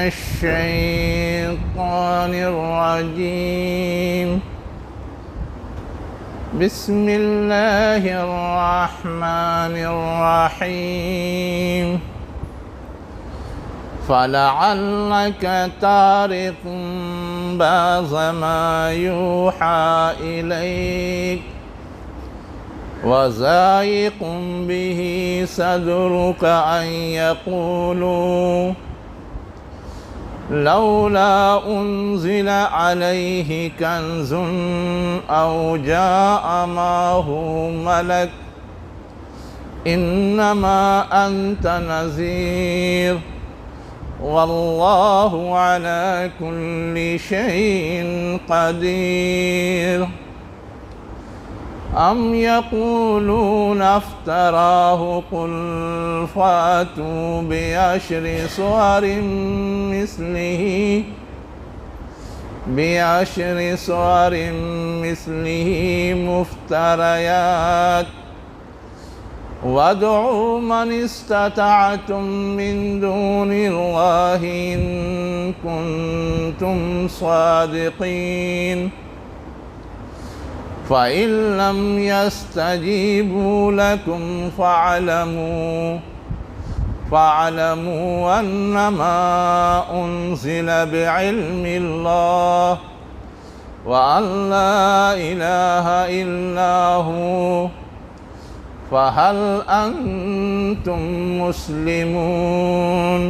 الشيطان الرجيم. بسم الله الرحمن الرحيم. فلعلك تارك بعض ما يوحى إليك وضائق به صدرك أن يقولوا لولا أنزل عليه كنز أو جاء معه ملك إنما أنت نذير والله على كل شيء قدير. أم يقولون افتراه قل فاتوا بعشر صور مثله مفتريات وادعوا من استطعتم من دون الله إن كنتم صادقين. فإن لم يستجيبوا لكم فاعلموا أنما أنزل بعلم الله وأن لا إله إلا هو فهل أنتم مسلمون.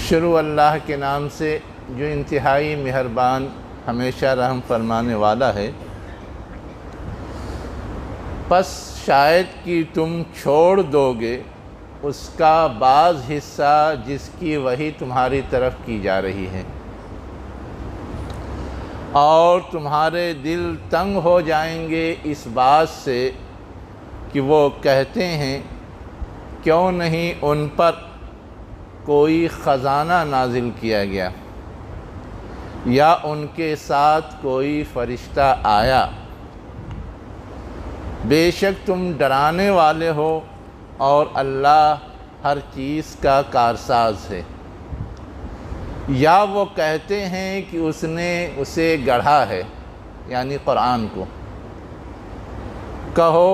شروع اللہ کے نام سے جو انتہائی مہربان ہمیشہ رحم فرمانے والا ہے. پس شاید کہ تم چھوڑ دو گے اس کا بعض حصہ جس کی وحی تمہاری طرف کی جا رہی ہے، اور تمہارے دل تنگ ہو جائیں گے اس بات سے کہ وہ کہتے ہیں کیوں نہیں ان پر کوئی خزانہ نازل کیا گیا یا ان کے ساتھ کوئی فرشتہ آیا. بے شک تم ڈرانے والے ہو اور اللہ ہر چیز کا کارساز ہے. یا وہ کہتے ہیں کہ اس نے اسے گڑھا ہے، یعنی قرآن کو. کہو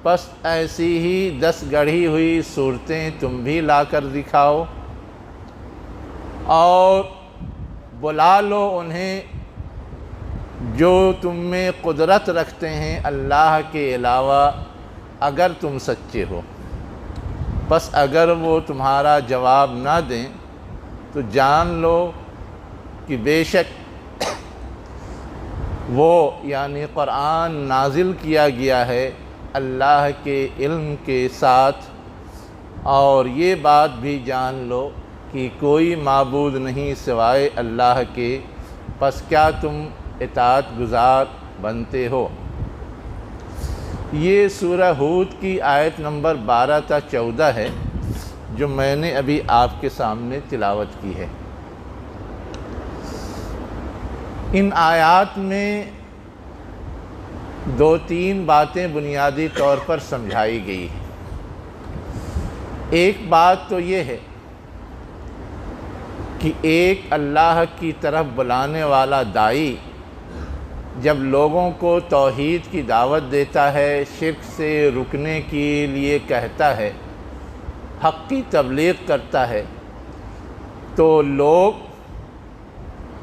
پس ایسی ہی 10 گڑھی ہوئی صورتیں تم بھی لا کر دکھاؤ اور بلا لو انہیں جو تم میں قدرت رکھتے ہیں اللہ کے علاوہ اگر تم سچے ہو. پس اگر وہ تمہارا جواب نہ دیں تو جان لو کہ بے شک وہ یعنی قرآن نازل کیا گیا ہے اللہ کے علم کے ساتھ. اور یہ بات بھی جان لو کہ کوئی معبود نہیں سوائے اللہ کے، پس کیا تم اطاعت گزار بنتے ہو. یہ سورہ ہود کی آیت نمبر 12 تا 14 ہے جو میں نے ابھی آپ کے سامنے تلاوت کی ہے. ان آیات میں 2-3 باتیں بنیادی طور پر سمجھائی گئی ہیں. ایک بات تو یہ ہے کہ ایک اللہ کی طرف بلانے والا داعی جب لوگوں کو توحید کی دعوت دیتا ہے، شرک سے رکنے کے لیے کہتا ہے، حق کی تبلیغ کرتا ہے، تو لوگ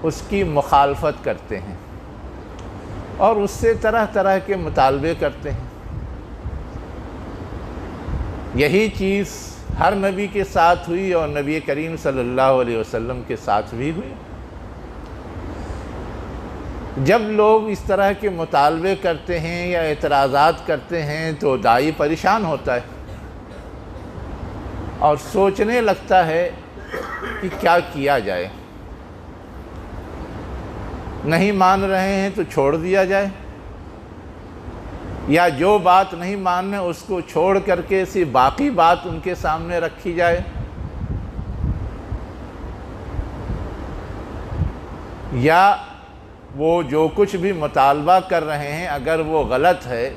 اس کی مخالفت کرتے ہیں اور اس سے طرح طرح کے مطالبے کرتے ہیں. یہی چیز ہر نبی کے ساتھ ہوئی اور نبی کریم صلی اللہ علیہ وسلم کے ساتھ بھی ہوئی. جب لوگ اس طرح کے مطالبے کرتے ہیں یا اعتراضات کرتے ہیں تو داعی پریشان ہوتا ہے اور سوچنے لگتا ہے کہ کیا کیا جائے. نہیں مان رہے ہیں تو چھوڑ دیا جائے، یا جو بات نہیں ماننے اس کو چھوڑ کر کے صرف باقی بات ان کے سامنے رکھی جائے، یا وہ جو کچھ بھی مطالبہ کر رہے ہیں اگر وہ غلط ہے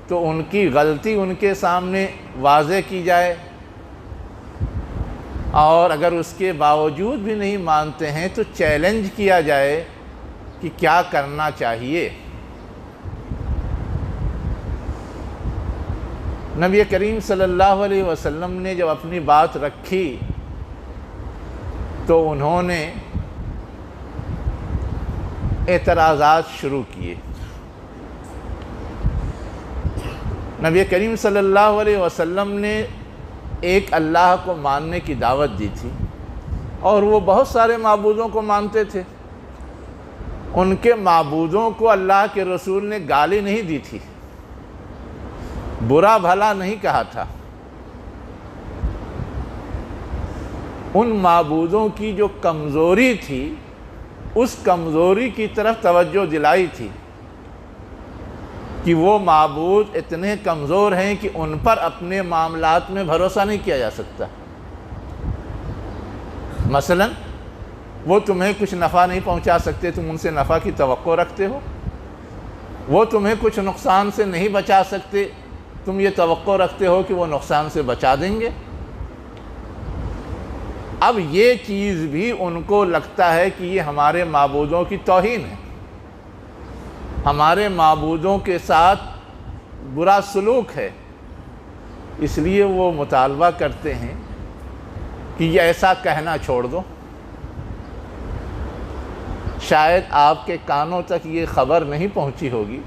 تو ان کی غلطی ان کے سامنے واضح کی جائے اور اگر اس کے باوجود بھی نہیں مانتے ہیں تو چیلنج کیا جائے کہ کیا کرنا چاہیے۔ نبی کریم صلی اللہ علیہ وسلم نے جب اپنی بات رکھی تو انہوں نے اعتراضات شروع کیے۔ نبی کریم صلی اللہ علیہ وسلم نے ایک اللہ کو ماننے کی دعوت دی تھی، اور وہ بہت سارے معبودوں کو مانتے تھے۔ ان کے معبودوں کو اللہ کے رسول نے گالی نہیں دی تھی، برا بھلا نہیں کہا تھا۔ ان معبودوں کی جو کمزوری تھی اس کمزوری کی طرف توجہ دلائی تھی کہ وہ معبود اتنے کمزور ہیں کہ ان پر اپنے معاملات میں بھروسہ نہیں کیا جا سکتا۔ مثلا وہ تمہیں کچھ نفع نہیں پہنچا سکتے، تم ان سے نفع کی توقع رکھتے ہو۔ وہ تمہیں کچھ نقصان سے نہیں بچا سکتے، تم یہ توقع رکھتے ہو کہ وہ نقصان سے بچا دیں گے۔ اب یہ چیز بھی ان کو لگتا ہے کہ یہ ہمارے معبودوں کی توہین ہے، ہمارے معبودوں کے ساتھ برا سلوک ہے، اس لیے وہ مطالبہ کرتے ہیں کہ یہ ایسا کہنا چھوڑ دو۔ شاید آپ کے کانوں تک یہ خبر نہیں پہنچی ہوگی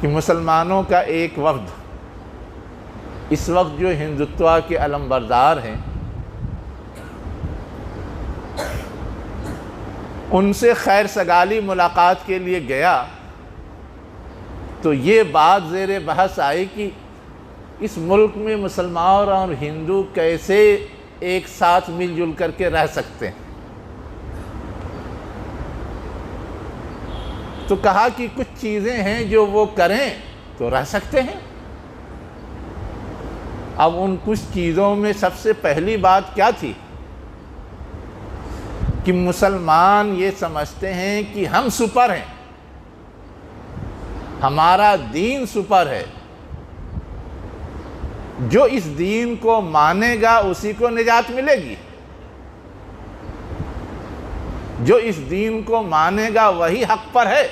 کہ مسلمانوں کا ایک وفد اس وقت جو ہندوتوا کے علمبردار ہیں ان سے خیر سگالی ملاقات کے لیے گیا، تو یہ بات زیر بحث آئی کہ اس ملک میں مسلمان اور ہندو کیسے ایک ساتھ مل جل کر کے رہ سکتے ہیں۔ تو کہا کہ کچھ چیزیں ہیں جو وہ کریں تو رہ سکتے ہیں۔ اب ان کچھ چیزوں میں سب سے پہلی بات کیا تھی کہ مسلمان یہ سمجھتے ہیں کہ ہم سپر ہیں، ہمارا دین سپر ہے، جو اس دین کو مانے گا اسی کو نجات ملے گی، جو اس دین کو مانے گا وہی حق پر ہے،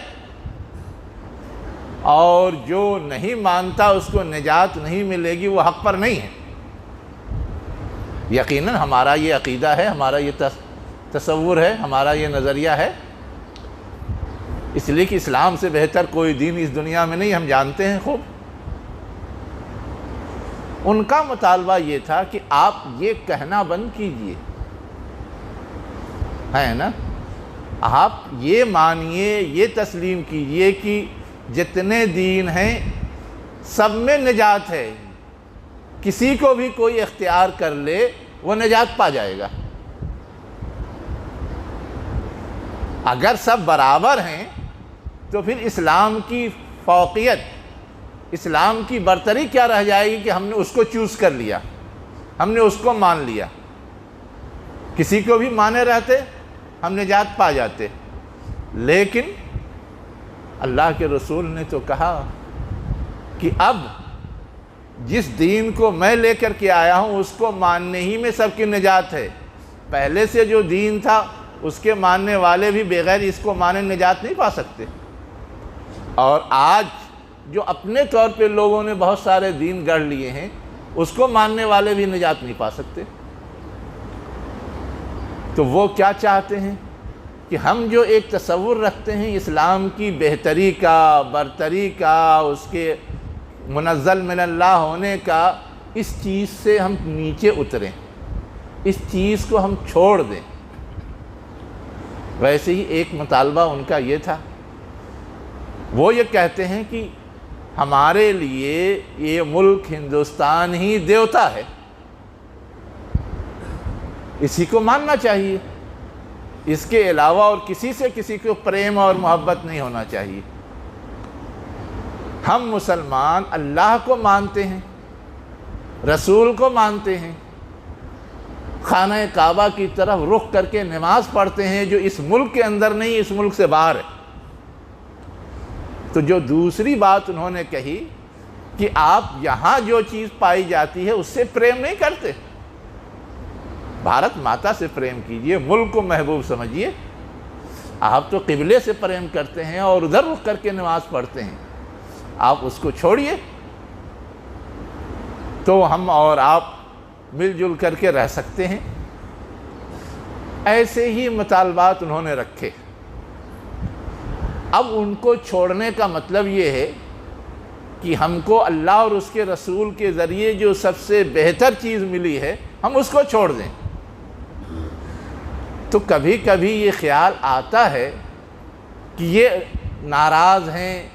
اور جو نہیں مانتا اس کو نجات نہیں ملے گی، وہ حق پر نہیں ہے۔ یقیناً ہمارا یہ عقیدہ ہے، ہمارا یہ تصور ہے، ہمارا یہ نظریہ ہے، اس لیے کہ اسلام سے بہتر کوئی دین اس دنیا میں نہیں، ہم جانتے ہیں خوب۔ ان کا مطالبہ یہ تھا کہ آپ یہ کہنا بند کیجئے، ہے نا، آپ یہ مانیے، یہ تسلیم کیجئے کہ جتنے دین ہیں سب میں نجات ہے، کسی کو بھی کوئی اختیار کر لے وہ نجات پا جائے گا۔ اگر سب برابر ہیں تو پھر اسلام کی فوقیت، اسلام کی برتری کیا رہ جائے گی کہ ہم نے اس کو چوز کر لیا، ہم نے اس کو مان لیا۔ کسی کو بھی مانے رہتے ہم نجات پا جاتے۔ لیکن اللہ کے رسول نے تو کہا کہ اب جس دین کو میں لے کر کے آیا ہوں اس کو ماننے ہی میں سب کی نجات ہے۔ پہلے سے جو دین تھا اس کے ماننے والے بھی بغیر اس کو مانے نجات نہیں پا سکتے، اور آج جو اپنے طور پہ لوگوں نے بہت سارے دین گڑھ لیے ہیں اس کو ماننے والے بھی نجات نہیں پا سکتے۔ تو وہ کیا چاہتے ہیں کہ ہم جو ایک تصور رکھتے ہیں اسلام کی بہتری کا، برتری کا، اس کے منزل من اللہ ہونے کا، اس چیز سے ہم نیچے اتریں، اس چیز کو ہم چھوڑ دیں۔ ویسے ہی ایک مطالبہ ان کا یہ تھا، وہ یہ کہتے ہیں کہ ہمارے لیے یہ ملک ہندوستان ہی دیوتا ہے، اسی کو ماننا چاہیے، اس کے علاوہ اور کسی سے کسی کو پریم اور محبت نہیں ہونا چاہیے۔ ہم مسلمان اللہ کو مانتے ہیں، رسول کو مانتے ہیں، خانہ کعبہ کی طرف رخ کر کے نماز پڑھتے ہیں، جو اس ملک کے اندر نہیں اس ملک سے باہر ہے۔ تو جو دوسری بات انہوں نے کہی کہ آپ یہاں جو چیز پائی جاتی ہے اس سے پریم نہیں کرتے، بھارت ماتا سے پریم کیجئے، ملک کو محبوب سمجھیے۔ آپ تو قبلے سے پریم کرتے ہیں اور ادھر رخ کر کے نماز پڑھتے ہیں، آپ اس کو چھوڑیے تو ہم اور آپ مل جل کر کے رہ سکتے ہیں۔ ایسے ہی مطالبات انہوں نے رکھے۔ اب ان کو چھوڑنے کا مطلب یہ ہے کہ ہم کو اللہ اور اس کے رسول کے ذریعے جو سب سے بہتر چیز ملی ہے ہم اس کو چھوڑ دیں۔ تو کبھی کبھی یہ خیال آتا ہے کہ یہ ناراض ہیں،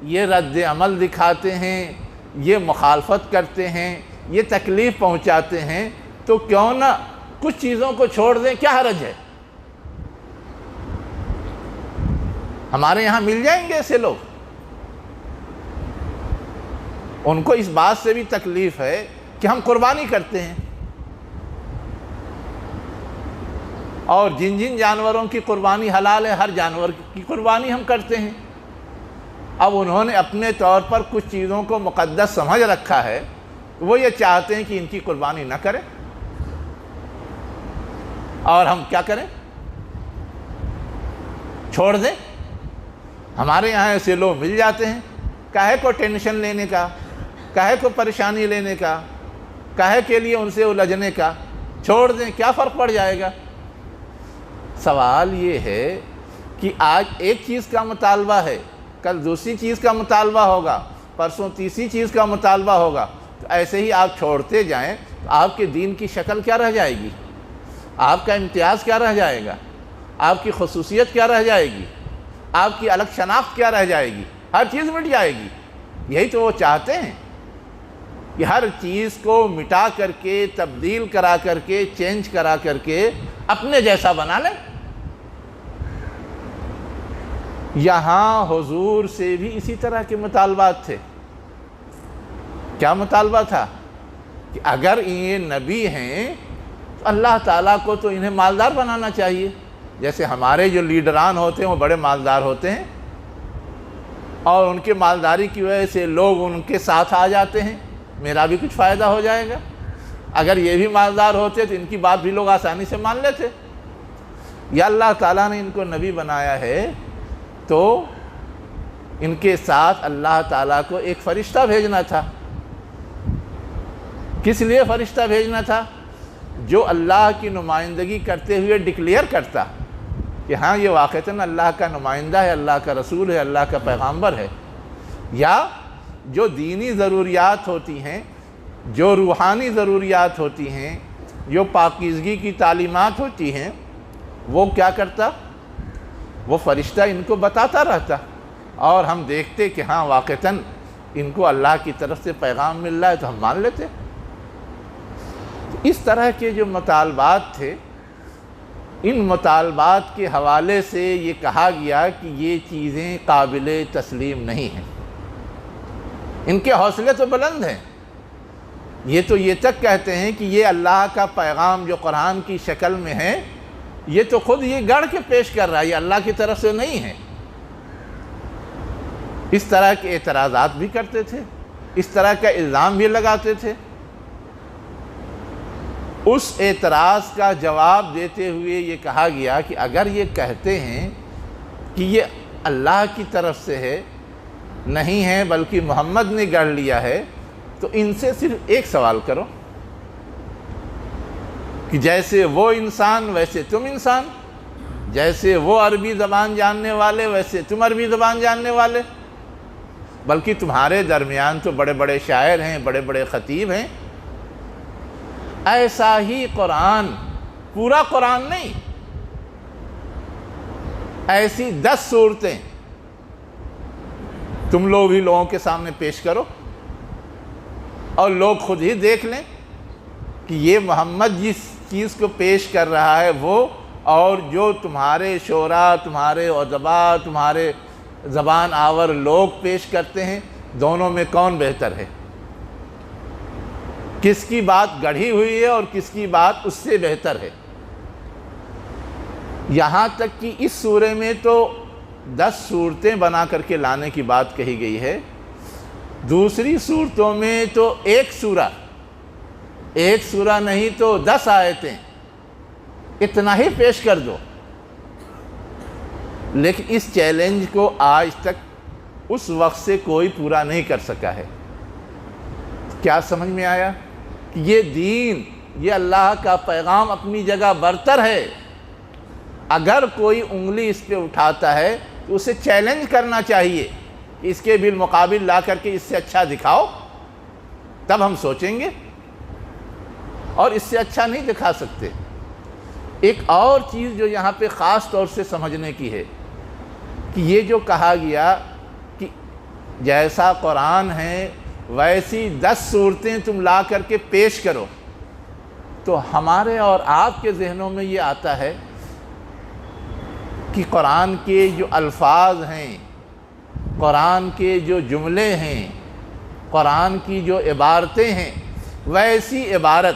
یہ رد عمل دکھاتے ہیں، یہ مخالفت کرتے ہیں، یہ تکلیف پہنچاتے ہیں، تو کیوں نہ کچھ چیزوں کو چھوڑ دیں، کیا حرج ہے؟ ہمارے یہاں مل جائیں گے ایسے لوگ۔ ان کو اس بات سے بھی تکلیف ہے کہ ہم قربانی کرتے ہیں، اور جن جن جانوروں کی قربانی حلال ہے ہر جانور کی قربانی ہم کرتے ہیں۔ اب انہوں نے اپنے طور پر کچھ چیزوں کو مقدس سمجھ رکھا ہے، وہ یہ چاہتے ہیں کہ ان کی قربانی نہ کریں، اور ہم کیا کریں؟ چھوڑ دیں۔ ہمارے یہاں ایسے لوگ مل جاتے ہیں، کاہے کو ٹینشن لینے کا، کاہے کو پریشانی لینے کا، کاہے کے لیے ان سے الجھنے کا، چھوڑ دیں، کیا فرق پڑ جائے گا؟ سوال یہ ہے کہ آج ایک چیز کا مطالبہ ہے، کل دوسری چیز کا مطالبہ ہوگا، پرسوں تیسری چیز کا مطالبہ ہوگا، تو ایسے ہی آپ چھوڑتے جائیں تو آپ کے دین کی شکل کیا رہ جائے گی؟ آپ کا امتیاز کیا رہ جائے گا؟ آپ کی خصوصیت کیا رہ جائے گی؟ آپ کی الگ شناخت کیا رہ جائے گی؟ ہر چیز مٹ جائے گی۔ یہی تو وہ چاہتے ہیں کہ ہر چیز کو مٹا کر کے، تبدیل کرا کر کے، چینج کرا کر کے اپنے جیسا بنا لیں۔ یہاں حضور سے بھی اسی طرح کے مطالبات تھے۔ کیا مطالبہ تھا؟ کہ اگر یہ نبی ہیں تو اللہ تعالیٰ کو تو انہیں مالدار بنانا چاہیے، جیسے ہمارے جو لیڈران ہوتے ہیں وہ بڑے مالدار ہوتے ہیں، اور ان کے مالداری کی وجہ سے لوگ ان کے ساتھ آ جاتے ہیں، میرا بھی کچھ فائدہ ہو جائے گا۔ اگر یہ بھی مالدار ہوتے تو ان کی بات بھی لوگ آسانی سے مان لیتے۔ یا اللہ تعالیٰ نے ان کو نبی بنایا ہے تو ان کے ساتھ اللہ تعالیٰ کو ایک فرشتہ بھیجنا تھا۔ کس لیے فرشتہ بھیجنا تھا؟ جو اللہ کی نمائندگی کرتے ہوئے ڈکلیئر کرتا کہ ہاں یہ واقعتاً اللہ کا نمائندہ ہے، اللہ کا رسول ہے، اللہ کا پیغامبر ہے۔ یا جو دینی ضروریات ہوتی ہیں، جو روحانی ضروریات ہوتی ہیں، جو پاکیزگی کی تعلیمات ہوتی ہیں، وہ کیا کرتا؟ وہ فرشتہ ان کو بتاتا رہتا، اور ہم دیکھتے کہ ہاں واقعتاً ان کو اللہ کی طرف سے پیغام مل رہا ہے تو ہم مان لیتے۔ اس طرح کے جو مطالبات تھے، ان مطالبات کے حوالے سے یہ کہا گیا کہ یہ چیزیں قابل تسلیم نہیں ہیں۔ ان کے حوصلے تو بلند ہیں، یہ تو یہ تک کہتے ہیں کہ یہ اللہ کا پیغام جو قرآن کی شکل میں ہے، یہ تو خود یہ گڑھ کے پیش کر رہا ہے، یہ اللہ کی طرف سے نہیں ہے۔ اس طرح کے اعتراضات بھی کرتے تھے، اس طرح کا الزام بھی لگاتے تھے۔ اس اعتراض کا جواب دیتے ہوئے یہ کہا گیا کہ اگر یہ کہتے ہیں کہ یہ اللہ کی طرف سے ہے، نہیں ہے بلکہ محمد نے گڑھ لیا ہے، تو ان سے صرف ایک سوال کرو کہ جیسے وہ انسان ویسے تم انسان، جیسے وہ عربی زبان جاننے والے ویسے تم عربی زبان جاننے والے، بلکہ تمہارے درمیان تو بڑے بڑے شاعر ہیں، بڑے بڑے خطیب ہیں۔ ایسا ہی قرآن، پورا قرآن نہیں، ایسی 10 صورتیں تم لوگ ہی لوگوں کے سامنے پیش کرو، اور لوگ خود ہی دیکھ لیں کہ یہ محمد جس چیز کو پیش کر رہا ہے وہ، اور جو تمہارے شعراء، تمہارے ادباء، تمہارے زبان آور لوگ پیش کرتے ہیں، دونوں میں کون بہتر ہے؟ کس کی بات گڑھی ہوئی ہے اور کس کی بات اس سے بہتر ہے؟ یہاں تک کہ اس سورے میں تو 10 صورتیں بنا کر کے لانے کی بات کہی گئی ہے، دوسری صورتوں میں تو ایک سورہ نہیں تو 10 آیتیں اتنا ہی پیش کر دو۔ لیکن اس چیلنج کو آج تک اس وقت سے کوئی پورا نہیں کر سکا ہے۔ کیا سمجھ میں آیا کہ یہ دین، یہ اللہ کا پیغام اپنی جگہ برتر ہے، اگر کوئی انگلی اس پہ اٹھاتا ہے تو اسے چیلنج کرنا چاہیے کہ اس کے بالمقابل لا کر کے اس سے اچھا دکھاؤ، تب ہم سوچیں گے، اور اس سے اچھا نہیں دکھا سکتے۔ ایک اور چیز جو یہاں پہ خاص طور سے سمجھنے کی ہے کہ یہ جو کہا گیا کہ جیسا قرآن ہے ویسی 10 صورتیں تم لا کر کے پیش کرو، تو ہمارے اور آپ کے ذہنوں میں یہ آتا ہے کہ قرآن کے جو الفاظ ہیں، قرآن کے جو جملے ہیں، قرآن کی جو عبارتیں ہیں، ویسی عبارت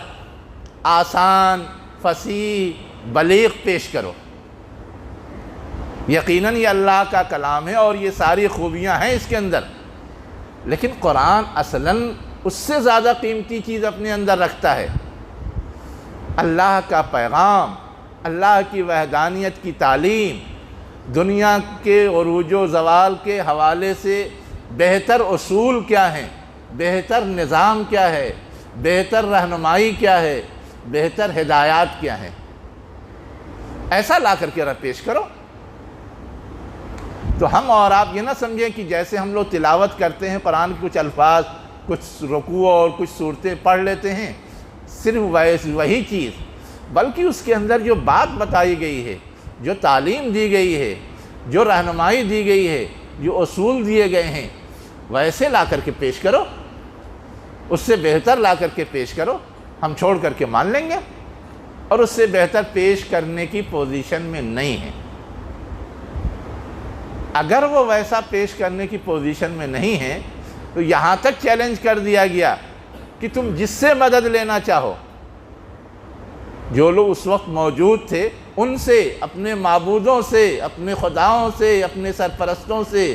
آسان، فصیح، بلیغ پیش کرو۔ یقیناً یہ اللہ کا کلام ہے اور یہ ساری خوبیاں ہیں اس کے اندر، لیکن قرآن اصلاً اس سے زیادہ قیمتی چیز اپنے اندر رکھتا ہے۔ اللہ کا پیغام، اللہ کی وحدانیت کی تعلیم، دنیا کے عروج و زوال کے حوالے سے بہتر اصول کیا ہیں، بہتر نظام کیا ہے، بہتر رہنمائی کیا ہے، بہتر ہدایات کیا ہیں، ایسا لا کر کے پیش کرو۔ تو ہم اور آپ یہ نہ سمجھیں کہ جیسے ہم لوگ تلاوت کرتے ہیں قرآن کے کچھ الفاظ، کچھ رکوع اور کچھ صورتیں پڑھ لیتے ہیں، صرف وہی چیز، بلکہ اس کے اندر جو بات بتائی گئی ہے، جو تعلیم دی گئی ہے، جو رہنمائی دی گئی ہے، جو اصول دیے گئے ہیں، ویسے لا کر کے پیش کرو، اس سے بہتر لا کر کے پیش کرو، ہم چھوڑ کر کے مان لیں گے، اور اس سے بہتر پیش کرنے کی پوزیشن میں نہیں ہے۔ اگر وہ ویسا پیش کرنے کی پوزیشن میں نہیں ہے تو یہاں تک چیلنج کر دیا گیا کہ تم جس سے مدد لینا چاہو، جو لوگ اس وقت موجود تھے ان سے، اپنے معبودوں سے، اپنے خداؤں سے، اپنے سرپرستوں سے،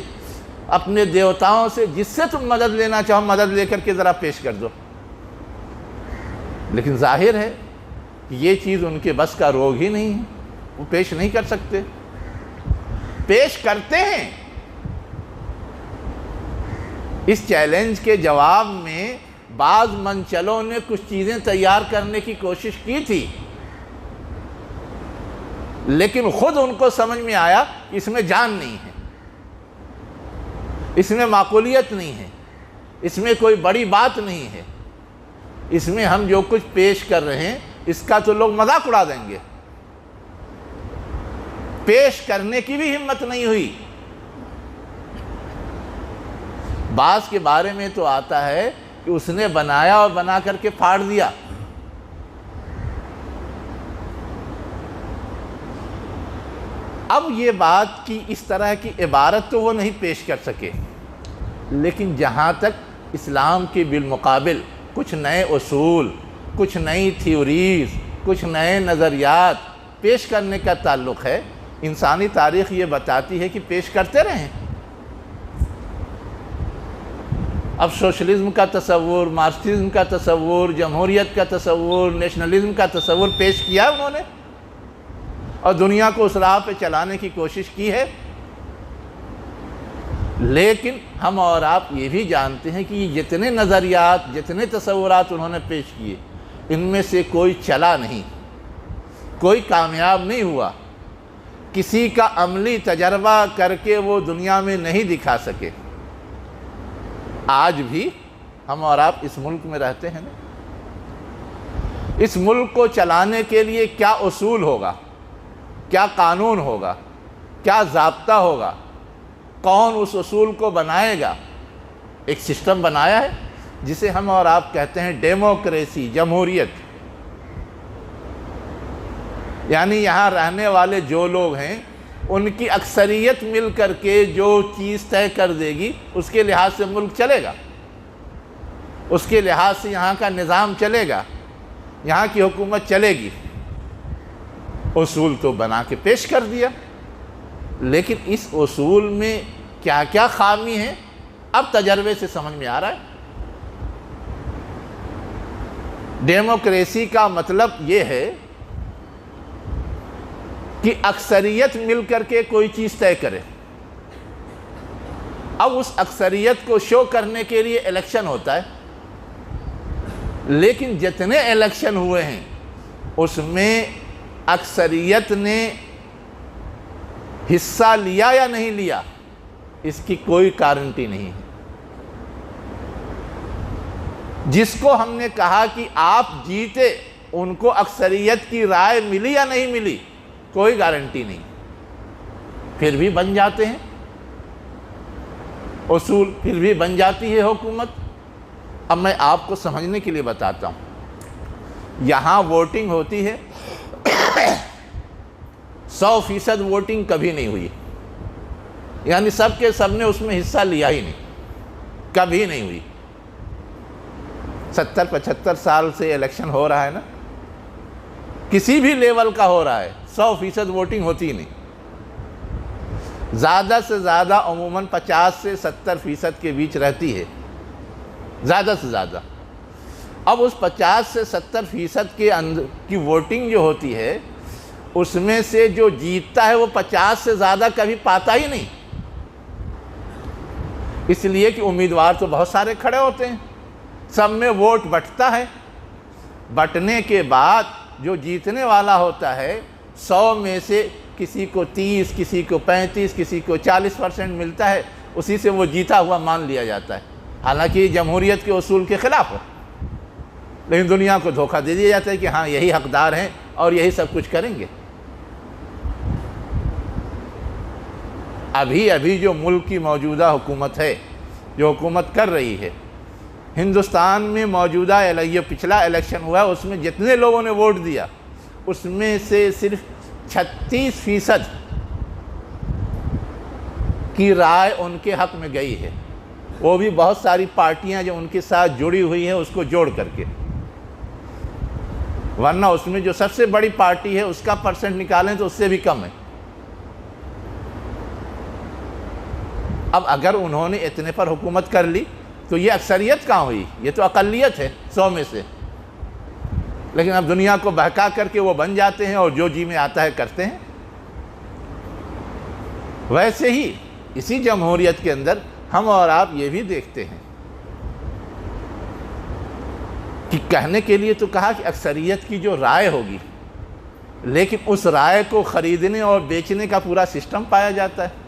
اپنے دیوتاؤں سے، جس سے تم مدد لینا چاہو مدد لے کر کے ذرا پیش کر دو۔ لیکن ظاہر ہے کہ یہ چیز ان کے بس کا روگ ہی نہیں ہے، وہ پیش نہیں کر سکتے، پیش کرتے ہیں۔ اس چیلنج کے جواب میں بعض منچلوں نے کچھ چیزیں تیار کرنے کی کوشش کی تھی، لیکن خود ان کو سمجھ میں آیا کہ اس میں جان نہیں ہے، اس میں معقولیت نہیں ہے، اس میں کوئی بڑی بات نہیں ہے، اس میں ہم جو کچھ پیش کر رہے ہیں اس کا تو لوگ مذاق اڑا دیں گے۔ پیش کرنے کی بھی ہمت نہیں ہوئی۔ بعض کے بارے میں تو آتا ہے کہ اس نے بنایا اور بنا کر کے پھاڑ دیا۔ اب یہ بات کی اس طرح کی عبارت تو وہ نہیں پیش کر سکے، لیکن جہاں تک اسلام کے بالمقابل کچھ نئے اصول، کچھ نئی تھیوریز، کچھ نئے نظریات پیش کرنے کا تعلق ہے، انسانی تاریخ یہ بتاتی ہے کہ پیش کرتے رہیں۔ اب سوشلزم کا تصور، مارکسزم کا تصور، جمہوریت کا تصور، نیشنلزم کا تصور پیش کیا انہوں نے، اور دنیا کو اس راہ پہ چلانے کی کوشش کی ہے۔ لیکن ہم اور آپ یہ بھی جانتے ہیں کہ یہ جتنے نظریات، جتنے تصورات انہوں نے پیش کیے، ان میں سے کوئی چلا نہیں، کوئی کامیاب نہیں ہوا، کسی کا عملی تجربہ کر کے وہ دنیا میں نہیں دکھا سکے۔ آج بھی ہم اور آپ اس ملک میں رہتے ہیں نا، اس ملک کو چلانے کے لیے کیا اصول ہوگا، کیا قانون ہوگا، کیا ضابطہ ہوگا، کون اس اصول کو بنائے گا؟ ایک سسٹم بنایا ہے جسے ہم اور آپ کہتے ہیں ڈیموکریسی، جمہوریت۔ یعنی یہاں رہنے والے جو لوگ ہیں ان کی اکثریت مل کر کے جو چیز طے کر دے گی اس کے لحاظ سے ملک چلے گا، اس کے لحاظ سے یہاں کا نظام چلے گا، یہاں کی حکومت چلے گی۔ اصول تو بنا کے پیش کر دیا، لیکن اس اصول میں کیا کیا خامی ہے اب تجربے سے سمجھ میں آ رہا ہے۔ ڈیموکریسی کا مطلب یہ ہے کہ اکثریت مل کر کے کوئی چیز طے کرے. اب اس اکثریت کو شو کرنے کے لیے الیکشن ہوتا ہے، لیکن جتنے الیکشن ہوئے ہیں اس میں اکثریت نے حصہ لیا یا نہیں لیا اس کی کوئی گارنٹی نہیں ہے. جس کو ہم نے کہا کہ آپ جیتے ان کو اکثریت کی رائے ملی یا نہیں ملی کوئی گارنٹی نہیں، پھر بھی بن جاتے ہیں اصول، پھر بھی بن جاتی ہے حکومت. اب میں آپ کو سمجھنے کے لیے بتاتا ہوں. یہاں ووٹنگ ہوتی ہے، 100% ووٹنگ کبھی نہیں ہوئی، یعنی سب کے سب نے اس میں حصہ لیا ہی نہیں، کبھی نہیں ہوئی. 70-75 سال سے الیکشن ہو رہا ہے نا، کسی بھی لیول کا ہو رہا ہے، 100% ووٹنگ ہوتی ہی نہیں. زیادہ سے زیادہ عموماً 50 سے 70% کے بیچ رہتی ہے، زیادہ سے زیادہ. اب اس 50 سے 70% کے اندر کی ووٹنگ جو ہوتی ہے اس میں سے جو جیتتا ہے وہ 50 سے زیادہ کبھی پاتا ہی نہیں، اس لیے کہ امیدوار تو بہت سارے کھڑے ہوتے ہیں، سب میں ووٹ بٹتا ہے. بٹنے کے بعد جو جیتنے والا ہوتا ہے 100 میں سے کسی کو 30، کسی کو 35، کسی کو 40% ملتا ہے، اسی سے وہ جیتا ہوا مان لیا جاتا ہے. حالانکہ یہ جمہوریت کے اصول کے خلاف ہے، لیکن دنیا کو دھوکہ دے دیا جاتا ہے کہ ہاں یہی حقدار ہیں اور یہی سب کچھ کریں گے. ابھی جو ملک کی موجودہ حکومت ہے، جو حکومت کر رہی ہے ہندوستان میں موجودہ، یہ پچھلا الیکشن ہوا ہے اس میں جتنے لوگوں نے ووٹ دیا اس میں سے صرف 36% کی رائے ان کے حق میں گئی ہے، وہ بھی بہت ساری پارٹیاں جو ان کے ساتھ جڑی ہوئی ہیں اس کو جوڑ کر کے. ورنہ اس میں جو سب سے بڑی پارٹی ہے اس کا پرسنٹ نکالیں تو اس سے بھی کم ہے. اب اگر انہوں نے اتنے پر حکومت کر لی تو یہ اکثریت کہاں ہوئی؟ یہ تو اقلیت ہے 100 میں سے. لیکن اب دنیا کو بہکا کر کے وہ بن جاتے ہیں اور جو جی میں آتا ہے کرتے ہیں. ویسے ہی اسی جمہوریت کے اندر ہم اور آپ یہ بھی دیکھتے ہیں کہ کہنے کے لیے تو کہا کہ اکثریت کی جو رائے ہوگی، لیکن اس رائے کو خریدنے اور بیچنے کا پورا سسٹم پایا جاتا ہے.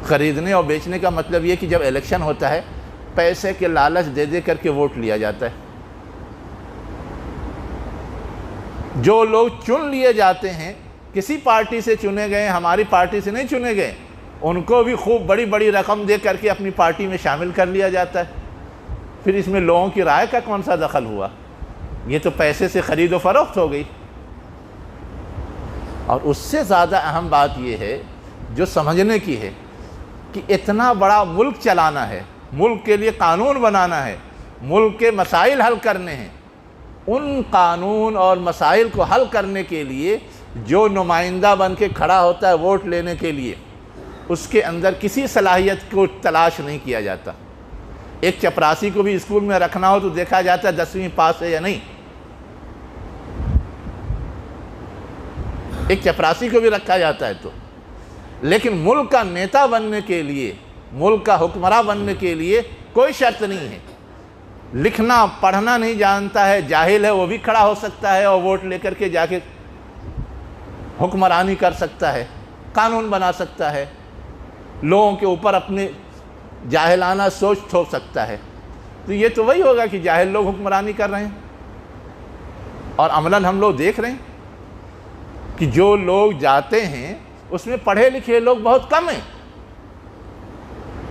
خریدنے اور بیچنے کا مطلب یہ کہ جب الیکشن ہوتا ہے پیسے کے لالچ دے دے کر کے ووٹ لیا جاتا ہے. جو لوگ چن لیے جاتے ہیں کسی پارٹی سے چنے گئے، ہماری پارٹی سے نہیں چنے گئے، ان کو بھی خوب بڑی بڑی رقم دے کر کے اپنی پارٹی میں شامل کر لیا جاتا ہے. پھر اس میں لوگوں کی رائے کا کون سا دخل ہوا؟ یہ تو پیسے سے خرید و فروخت ہو گئی. اور اس سے زیادہ اہم بات یہ ہے جو سمجھنے کی ہے کہ اتنا بڑا ملک چلانا ہے، ملک کے لیے قانون بنانا ہے، ملک کے مسائل حل کرنے ہیں. ان قانون اور مسائل کو حل کرنے کے لیے جو نمائندہ بن کے کھڑا ہوتا ہے ووٹ لینے کے لیے، اس کے اندر کسی صلاحیت کو تلاش نہیں کیا جاتا. ایک چپراسی کو بھی اسکول میں رکھنا ہو تو دیکھا جاتا ہے 10ویں پاس ہے یا نہیں. ایک چپراسی کو بھی رکھا جاتا ہے تو. لیکن ملک کا نیتا بننے کے لیے، ملک کا حکمراں بننے کے لیے کوئی شرط نہیں ہے. لکھنا پڑھنا نہیں جانتا ہے، جاہل ہے، وہ بھی کھڑا ہو سکتا ہے اور ووٹ لے کر کے جا کے حکمرانی کر سکتا ہے، قانون بنا سکتا ہے، لوگوں کے اوپر اپنے جاہلانہ سوچ تھوپ سکتا ہے. تو یہ تو وہی ہوگا کہ جاہل لوگ حکمرانی کر رہے ہیں. اور عملاً ہم لوگ دیکھ رہے ہیں کہ جو لوگ جاتے ہیں اس میں پڑھے لکھے لوگ بہت کم ہیں،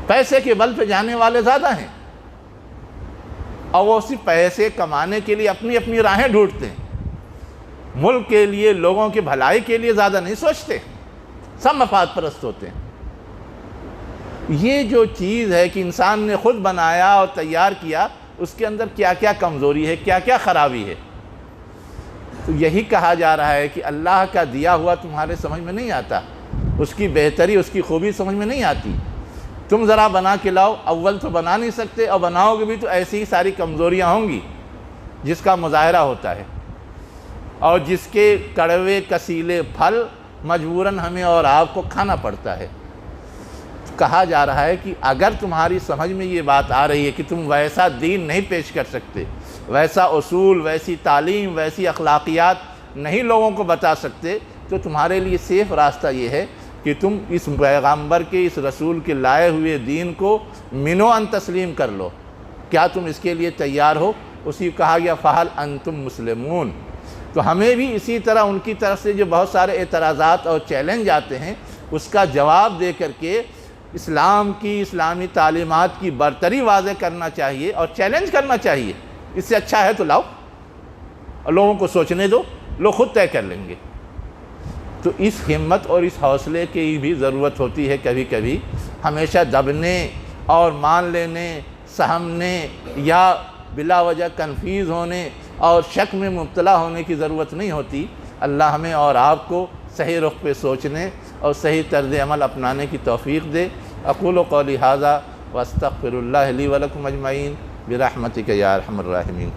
پیسے کے بل پہ جانے والے زیادہ ہیں، اور وہ صرف پیسے کمانے کے لیے اپنی اپنی راہیں ڈھونڈتے ہیں. ملک کے لیے، لوگوں کی بھلائی کے لیے زیادہ نہیں سوچتے، سب مفاد پرست ہوتے ہیں. یہ جو چیز ہے کہ انسان نے خود بنایا اور تیار کیا، اس کے اندر کیا کیا کمزوری ہے، کیا کیا خرابی ہے. تو یہی کہا جا رہا ہے کہ اللہ کا دیا ہوا تمہارے سمجھ میں نہیں آتا، اس کی بہتری، اس کی خوبی سمجھ میں نہیں آتی. تم ذرا بنا کے لاؤ، اول تو بنا نہیں سکتے، اور بناؤ گے بھی تو ایسی ہی ساری کمزوریاں ہوں گی جس کا مظاہرہ ہوتا ہے. اور جس کے کڑوے کسیلے پھل مجبوراً ہمیں اور آپ کو کھانا پڑتا ہے۔ کہا جا رہا ہے کہ اگر تمہاری سمجھ میں یہ بات آ رہی ہے کہ تم ویسا دین نہیں پیش کر سکتے، ویسا اصول، ویسی تعلیم، ویسی اخلاقیات نہیں لوگوں کو بتا سکتے، تو تمہارے لیے سیف راستہ یہ ہے کہ تم اس پیغمبر کے، اس رسول کے لائے ہوئے دین کو منوعاً تسلیم کر لو۔ کیا تم اس کے لیے تیار ہو؟ اسی کہا گیا فَهَلْ أَنْتُمْ مُسْلِمُونَ۔ تو ہمیں بھی اسی طرح ان کی طرف سے جو بہت سارے اعتراضات اور چیلنج آتے ہیں، اس کا جواب دے کر کے اسلام کی، اسلامی تعلیمات کی برتری واضح کرنا چاہیے اور چیلنج کرنا چاہیے۔ اس سے اچھا ہے تو لاؤ اور لوگوں کو سوچنے دو، لوگ خود طے کر لیں گے۔ تو اس ہمت اور اس حوصلے کی بھی ضرورت ہوتی ہے کبھی کبھی۔ ہمیشہ دبنے اور مان لینے، سہمنے یا بلا وجہ کنفیوز ہونے اور شک میں مبتلا ہونے کی ضرورت نہیں ہوتی۔ اللہ ہمیں اور آپ کو صحیح رخ پہ سوچنے اور صحیح طرز عمل اپنانے کی توفیق دے۔ اقول قولی ھذا واستغفر اللہ لی ولکم اجمعین برحمتک یا ارحم الراحمین۔